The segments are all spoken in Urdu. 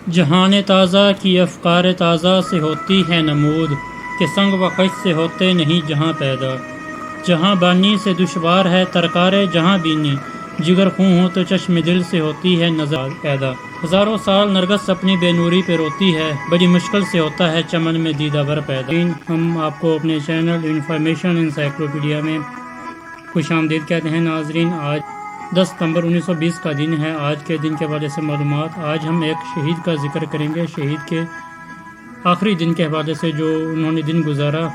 جہان تازہ کی افکار تازہ سے ہوتی ہے نمود، کہ سنگ و خش سے ہوتے نہیں جہاں پیدا۔ جہاں بانی سے دشوار ہے ترکار جہاں بینی، جگر خوں ہو تو چشم دل سے ہوتی ہے نظر پیدا۔ ہزاروں سال نرگس اپنی بے نوری پہ روتی ہے، بڑی مشکل سے ہوتا ہے چمن میں دیدہ بھر پیدا۔ ہم آپ کو اپنے چینل انفارمیشن انسائیکلوپیڈیا میں خوش آمدید کہتے ہیں۔ ناظرین، آج 10 ستمبر 1920 کا دن ہے۔ آج کے دن کے حوالے سے معلومات، آج ہم ایک شہید کا ذکر کریں گے، شہید کے آخری دن کے حوالے سے جو انہوں نے دن گزارا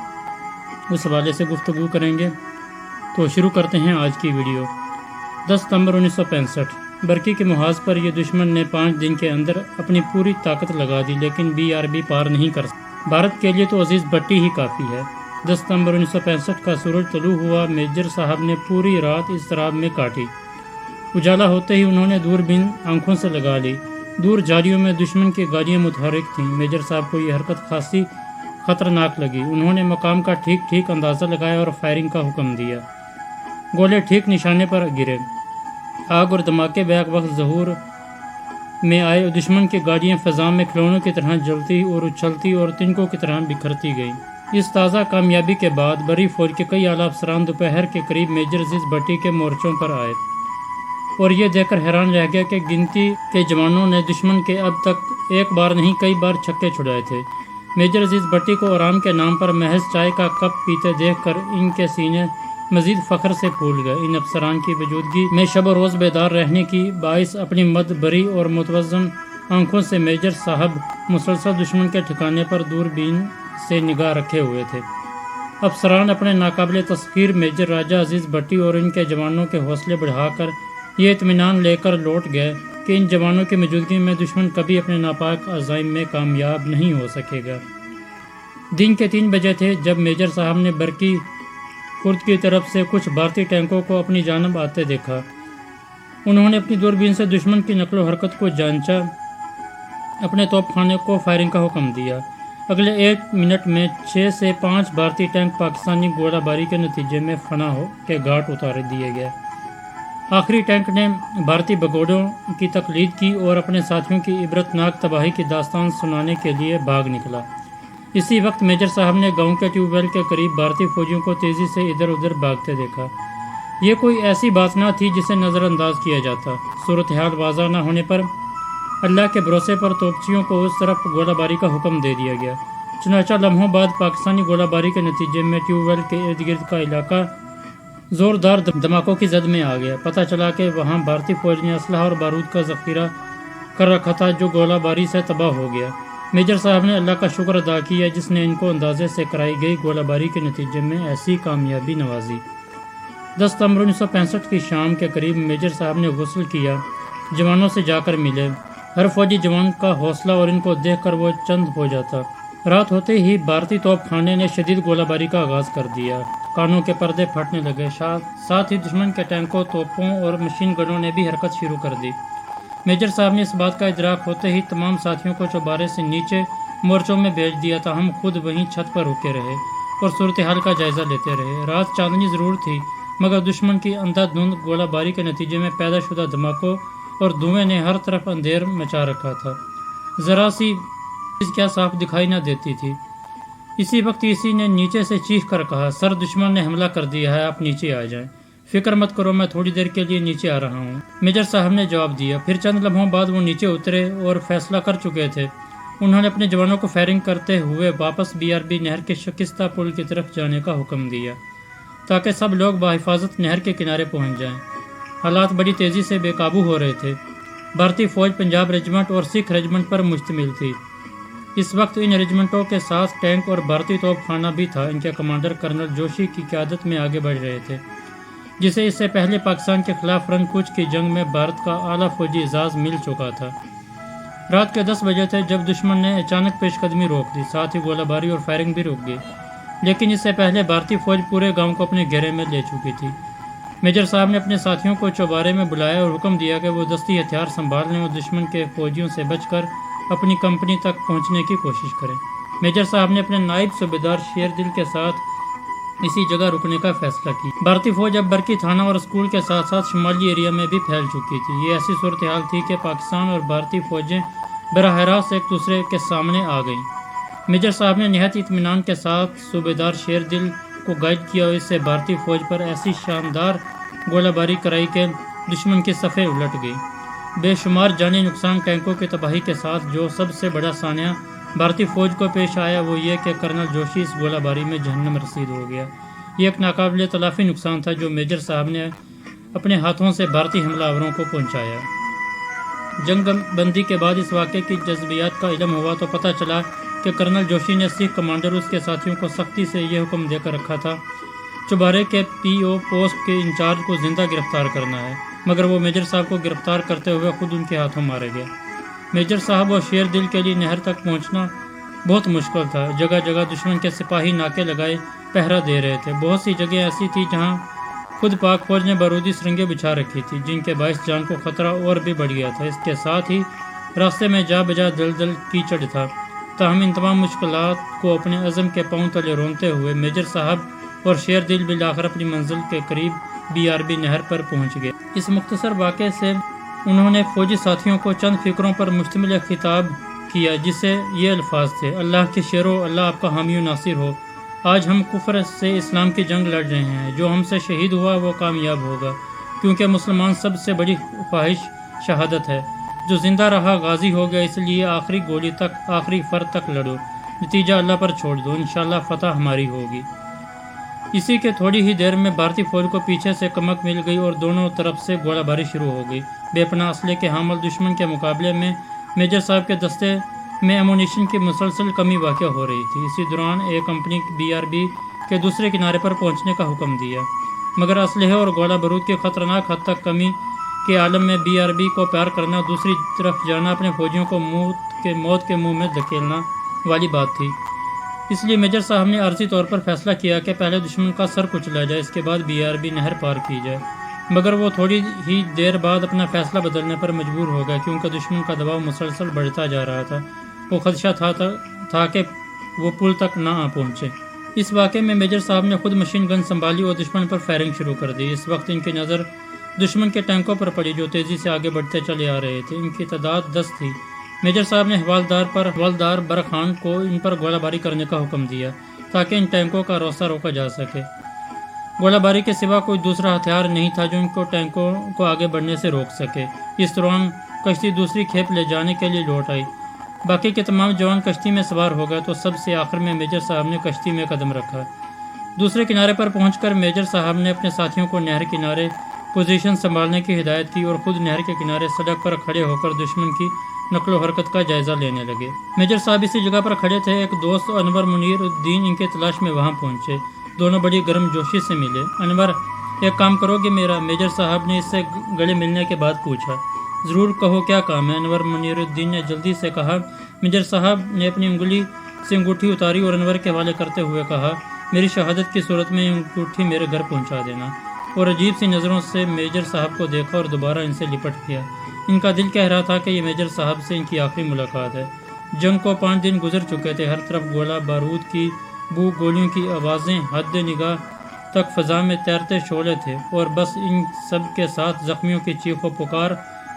اس حوالے سے گفتگو کریں گے۔ تو شروع کرتے ہیں آج کی ویڈیو۔ 10 ستمبر 1965 برقی کے محاذ پر یہ دشمن نے 5 دن کے اندر اپنی پوری طاقت لگا دی، لیکن BRB پار نہیں کر سکا۔ بھارت کے لیے تو عزیز بھٹی ہی کافی ہے۔ 10 ستمبر 1965 کا سورج طلوع ہوا، میجر صاحب نے پوری رات اضطراب میں کاٹی۔ اجالا ہوتے ہی انہوں نے دوربین آنکھوں سے لگا لی۔ دور جھاڑیوں میں دشمن کی گاڑیاں متحرک تھیں۔ میجر صاحب کو یہ حرکت خاصی خطرناک لگی۔ انہوں نے مقام کا ٹھیک اندازہ لگایا اور فائرنگ کا حکم دیا۔ گولے ٹھیک نشانے پر گرے۔ آگ اور دھماکے بیک وقت ظہور میں آئے۔ دشمن کی گاڑیاں فضا میں کھلونوں کی طرح جلتی اور اچھلتی اور تنکوں کی طرح بکھرتی گئیں۔ اس تازہ کامیابی کے بعد بری فوج کے کئی اعلیٰ افسران دوپہر کے قریب میجر عزیز بھٹی کے مورچوں پر آئے اور یہ دیکھ کر حیران رہ گیا کہ گنتی کے جوانوں نے دشمن کے اب تک ایک بار نہیں کئی بار چھکے چھڑائے تھے۔ میجر عزیز بھٹی کو آرام کے نام پر محض چائے کا کپ پیتے دیکھ کر ان کے سینے مزید فخر سے پھول گئے۔ ان افسران کی موجودگی میں شب و روز بیدار رہنے کی باعث اپنی مد بری اور متوازن آنکھوں سے میجر صاحب مسلسل دشمن کے ٹھکانے پر دوربین سے نگاہ رکھے ہوئے تھے۔ افسران اپنے ناقابل تسخیر میجر راجہ عزیز بھٹی اور ان کے جوانوں کے حوصلے بڑھا کر یہ اطمینان لے کر لوٹ گئے کہ ان جوانوں کی موجودگی میں دشمن کبھی اپنے ناپاک عزائم میں کامیاب نہیں ہو سکے گا۔ دن کے 3 بجے تھے جب میجر صاحب نے برقی خرد کی طرف سے کچھ بھارتی ٹینکوں کو اپنی جانب آتے دیکھا۔ انہوں نے اپنی دوربین سے دشمن کی نقل و حرکت کو جانچا، اپنے توپ خانے کو فائرنگ کا حکم دیا۔ اگلے 1 منٹ میں 6 سے 5 بھارتی ٹینک پاکستانی گولہ باری کے نتیجے میں فنا ہو کے گھاٹ اتار دیے گئے۔ آخری ٹینک نے بھارتی بھگوڑوں کی تقلید کی اور اپنے ساتھیوں کی عبرتناک تباہی کی داستان سنانے کے لیے بھاگ نکلا۔ اسی وقت میجر صاحب نے گاؤں کے ٹیوب ویل کے قریب بھارتی فوجیوں کو تیزی سے ادھر ادھر بھاگتے دیکھا۔ یہ کوئی ایسی بات نہ تھی جسے نظر انداز کیا جاتا۔ صورتحال واضح نہ ہونے پر اللہ کے بھروسے پر توپچیوں کو اس طرف گولہ باری کا حکم دے دیا گیا۔ چنانچہ لمحوں بعد پاکستانی گولہ باری کے نتیجے میں ٹیوب ویل کے ارد گرد کا علاقہ زوردار دھماکوں کی زد میں آ گیا۔ پتہ چلا کہ وہاں بھارتی فوج نے اسلحہ اور بارود کا ذخیرہ کر رکھا تھا جو گولہ باری سے تباہ ہو گیا۔ میجر صاحب نے اللہ کا شکر ادا کیا جس نے ان کو اندازے سے کرائی گئی گولہ باری کے نتیجے میں ایسی کامیابی نوازی۔ 10 ستمبر 1965 کی شام کے قریب میجر صاحب نے غسل کیا، جوانوں سے جا کر ملے۔ ہر فوجی جوان کا حوصلہ اور ان کو دیکھ کر وہ چند ہو جاتا۔ رات ہوتے ہی بھارتی توپ خانے نے شدید گولہ باری کا آغاز کر دیا۔ کانوں کے پردے پھٹنے لگے۔ ساتھ ہی دشمن کے ٹینکوں، توپوں اور مشین گنوں نے بھی حرکت شروع کر دی۔ میجر صاحب نے اس بات کا ادراک ہوتے ہی تمام ساتھیوں کو چوبارے سے نیچے مورچوں میں بھیج دیا تھا۔ ہم خود وہیں چھت پر رکے رہے اور صورتحال کا جائزہ لیتے رہے۔ رات چاندنی ضرور تھی مگر دشمن کی اندھا دھند گولہ باری کے نتیجے میں پیدا شدہ دھماکوں اور دھوئیں نے ہر طرف اندھیر مچا رکھا تھا۔ ذرا سی چیز کیا صاف دکھائی نہ دیتی تھی۔ اسی وقت کسی نے نیچے سے چیخ کر کہا، سر دشمن نے حملہ کر دیا ہے، آپ نیچے آ جائیں۔ فکر مت کرو، میں تھوڑی دیر کے لیے نیچے آ رہا ہوں، میجر صاحب نے جواب دیا۔ پھر چند لمحوں بعد وہ نیچے اترے اور فیصلہ کر چکے تھے۔ انہوں نے اپنے جوانوں کو فائرنگ کرتے ہوئے واپس BRB نہر کے شکستہ پل کی طرف جانے کا حکم دیا تاکہ سب لوگ بحفاظت نہر کے کنارے پہنچ جائیں۔ حالات بڑی تیزی سے بے قابو ہو رہے تھے۔ بھارتی فوج پنجاب ریجمنٹ اور سکھ ریجمنٹ پر مشتمل تھی۔ اس وقت ان ریجمنٹوں کے ساتھ ٹینک اور بھارتی توپ خانہ بھی تھا۔ ان کے کمانڈر کرنل جوشی کی قیادت میں آگے بڑھ رہے تھے، جسے اس سے پہلے پاکستان کے خلاف رنگ کچھ کی جنگ میں بھارت کا اعلیٰ فوجی اعزاز مل چکا تھا۔ رات کے 10 بجے تھے جب دشمن نے اچانک پیش قدمی روک دی، ساتھ ہی گولہ باری اور فائرنگ بھی رک گئی، لیکن اس سے پہلے بھارتی فوج پورے گاؤں کو اپنے گھیرے میں لے چکی تھی۔ میجر صاحب نے اپنے ساتھیوں کو چوبارے میں بلایا اور حکم دیا کہ وہ دستی ہتھیار سنبھال لیں اور دشمن کے فوجیوں سے بچ کر اپنی کمپنی تک پہنچنے کی کوشش کریں۔ میجر صاحب نے اپنے نائب صوبیدار شیر دل کے ساتھ اسی جگہ رکنے کا فیصلہ کیا۔ بھارتی فوج اب برقی تھانہ اور اسکول کے ساتھ ساتھ شمالی ایریا میں بھی پھیل چکی تھی۔ یہ ایسی صورتحال تھی کہ پاکستان اور بھارتی فوجیں براہ راست ایک دوسرے کے سامنے آ گئیں۔ میجر صاحب نے نہایت اطمینان کے ساتھ صوبیدار شیر دل کو گائیڈ کیا اور اس سے بھارتی فوج پر ایسی شاندار گولہ باری کرائی کہ دشمن کی صفیں الٹ گئی۔ بے شمار جانی نقصان، ٹینکوں کی تباہی کے ساتھ جو سب سے بڑا سانحہ بھارتی فوج کو پیش آیا وہ یہ کہ کرنل جوشی اس گولہ باری میں جہنم رسید ہو گیا۔ یہ ایک ناقابل تلافی نقصان تھا جو میجر صاحب نے اپنے ہاتھوں سے بھارتی حملہ آوروں کو پہنچایا۔ جنگ بندی کے بعد اس واقعے کی جزئیات کا علم ہوا تو پتہ چلا کہ کرنل جوشی نے سکھ کمانڈر اس کے ساتھیوں کو سختی سے یہ حکم دے کر رکھا تھا چوبارے کے پی او پوسٹ کے انچارج کو زندہ گرفتار کرنا ہے، مگر وہ میجر صاحب کو گرفتار کرتے ہوئے خود ان کے ہاتھوں مارے گئے۔ میجر صاحب اور شیر دل کے لیے نہر تک پہنچنا بہت مشکل تھا۔ جگہ جگہ دشمن کے سپاہی ناکے لگائے پہرا دے رہے تھے۔ بہت سی جگہیں ایسی تھی جہاں خود پاک فوج نے بارودی سرنگیں بچھا رکھی تھی جن کے باعث جان کو خطرہ اور بھی بڑھ گیا تھا۔ اس کے ساتھ ہی راستے میں جا بجا دلدل کیچڑ تھا۔ تاہم ان تمام مشکلات کو اپنے عزم کے پاؤں تلے رونتے ہوئے میجر صاحب اور شیر دل بالآخر اپنی منزل کے قریب BRB نہر پر پہنچ گئے۔ اس مختصر واقعے سے انہوں نے فوجی ساتھیوں کو چند فکروں پر مشتمل ایک خطاب کیا جسے یہ الفاظ تھے: اللہ کے شیرو، اللہ آپ کا حامی و ناصر ہو۔ آج ہم کفر سے اسلام کی جنگ لڑ رہے ہیں۔ جو ہم سے شہید ہوا وہ کامیاب ہوگا، کیونکہ مسلمان سب سے بڑی خواہش شہادت ہے۔ جو زندہ رہا غازی ہو گیا، اس لیے آخری گولی تک، آخری فرد تک لڑو، نتیجہ اللہ پر چھوڑ دو، انشاءاللہ فتح ہماری ہوگی۔ اسی کے تھوڑی ہی دیر میں بھارتی فوج کو پیچھے سے کمک مل گئی اور دونوں طرف سے گولہ باری شروع ہو گئی۔ بے پناہ اسلحے کے حامل دشمن کے مقابلے میں میجر صاحب کے دستے میں ایمونیشن کی مسلسل کمی واقع ہو رہی تھی۔ اسی دوران ایک کمپنی BRB کے دوسرے کنارے پر پہنچنے کا حکم دیا، مگر اسلحے اور گولہ بارود کی خطرناک حد تک کمی کے عالم میں BRB کو پیار کرنا، دوسری طرف جانا اپنے فوجیوں کو موت کے منہ میں دھکیلنا والی بات تھی۔ اس لیے میجر صاحب نے عارضی طور پر فیصلہ کیا کہ پہلے دشمن کا سر کچلا جائے، اس کے بعد BRB نہر پار کی جائے، مگر وہ تھوڑی ہی دیر بعد اپنا فیصلہ بدلنے پر مجبور ہو گیا کیونکہ دشمن کا دباؤ مسلسل بڑھتا جا رہا تھا۔ وہ خدشہ تھا کہ وہ پل تک نہ آ پہنچے۔ اس واقعے میں میجر صاحب نے خود مشین گن سنبھالی اور دشمن پر فائرنگ شروع کر دی۔ اس وقت ان کی نظر دشمن کے ٹینکوں پر پڑی جو تیزی سے آگے بڑھتے چلے آ رہے تھے۔ ان کی تعداد 10 تھی۔ میجر صاحب نے حوالدار برخان کو ان پر گولہ باری کرنے کا حکم دیا تاکہ ان ٹینکوں کا روسہ روکا جا سکے۔ گولہ باری کے سوا کوئی دوسرا ہتھیار نہیں تھا جو ان کو ٹینکوں کو آگے بڑھنے سے روک سکے۔ اس دوران کشتی دوسری کھیپ لے جانے کے لیے لوٹ آئی۔ باقی کے تمام جوان کشتی میں سوار ہو گئے تو سب سے آخر میں میجر صاحب نے کشتی میں قدم رکھا۔ دوسرے کنارے پر پہنچ کر میجر صاحب نے اپنے ساتھیوں کو نہر کنارے پوزیشن سنبھالنے کی ہدایت کی اور خود نہر کے کنارے سڑک پر کھڑے ہو کر دشمن کی نقل و حرکت کا جائزہ لینے لگے۔ میجر صاحب اسی جگہ پر کھڑے تھے۔ ایک دوست انور منیر الدین ان کے تلاش میں وہاں پہنچے۔ دونوں بڑی گرم جوشی سے ملے۔ انور، ایک کام کرو گے میرا؟ میجر صاحب نے اس سے گلے ملنے کے بعد پوچھا۔ ضرور، کہو کیا کام ہے؟ انور منیر الدین نے جلدی سے کہا۔ میجر صاحب نے اپنی انگلی سے انگوٹھی اتاری اور انور کے حوالے کرتے ہوئے کہا، میری شہادت کی صورت میں یہ انگوٹھی میرے گھر پہنچا دینا۔ اور عجیب سی نظروں سے میجر صاحب کو دیکھا اور دوبارہ ان سے لپٹ گیا۔ ان کا دل کہہ رہا تھا کہ یہ میجر صاحب سے ان کی آخری ملاقات ہے۔ جنگ کو 5 دن گزر چکے تھے۔ ہر طرف گولہ بارود کی بو، گولیوں کی آوازیں، حد نگاہ تک فضا میں تیرتے شعلے تھے، اور بس ان سب کے ساتھ زخمیوں کی چیخ و پکار،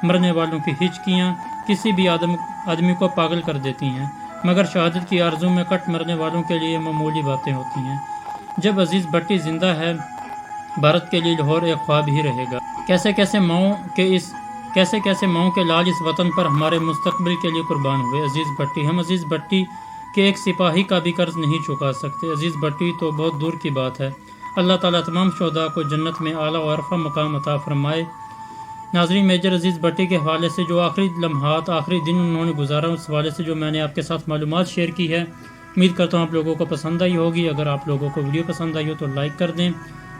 مرنے والوں کی ہچکیاں کسی بھی آدمی کو پاگل کر دیتی ہیں، مگر شہادت کی آرزو میں کٹ مرنے والوں کے لیے معمولی باتیں ہوتی ہیں۔ جب عزیز بھٹی زندہ ہے، بھارت کے لیے لاہور ایک خواب ہی رہے گا۔ کیسے کیسے ماؤں کے لال اس وطن پر ہمارے مستقبل کے لیے قربان ہوئے۔ عزیز بھٹی، ہم عزیز بھٹی کے ایک سپاہی کا بھی قرض نہیں چکا سکتے۔ عزیز بھٹی تو بہت دور کی بات ہے۔ اللہ تعالیٰ تمام شہداء کو جنت میں اعلیٰ و عرفہ مقام عطا فرمائے۔ ناظرین، میجر عزیز بھٹی کے حوالے سے جو آخری لمحات، آخری دن انہوں نے گزارا، اس حوالے سے جو میں نے آپ کے ساتھ معلومات شیئر کی ہے، امید کرتا ہوں آپ لوگوں کو پسند آئی ہوگی۔ اگر آپ لوگوں کو ویڈیو پسند آئی ہو تو لائک کر دیں،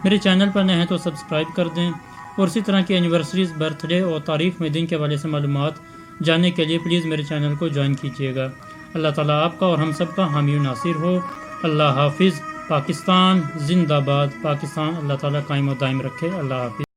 میرے چینل پر نئے ہیں تو سبسکرائب کر دیں، اور اسی طرح کی اینیورسریز، برتھ ڈے اور تاریخ میں دن کے حوالے سے معلومات جاننے کے لیے پلیز میرے چینل کو جوائن کیجیے گا۔ اللہ تعالیٰ آپ کا اور ہم سب کا حامی و ناصر ہو۔ اللہ حافظ۔ پاکستان زندہ باد۔ پاکستان اللہ تعالیٰ قائم و دائم رکھے۔ اللہ حافظ۔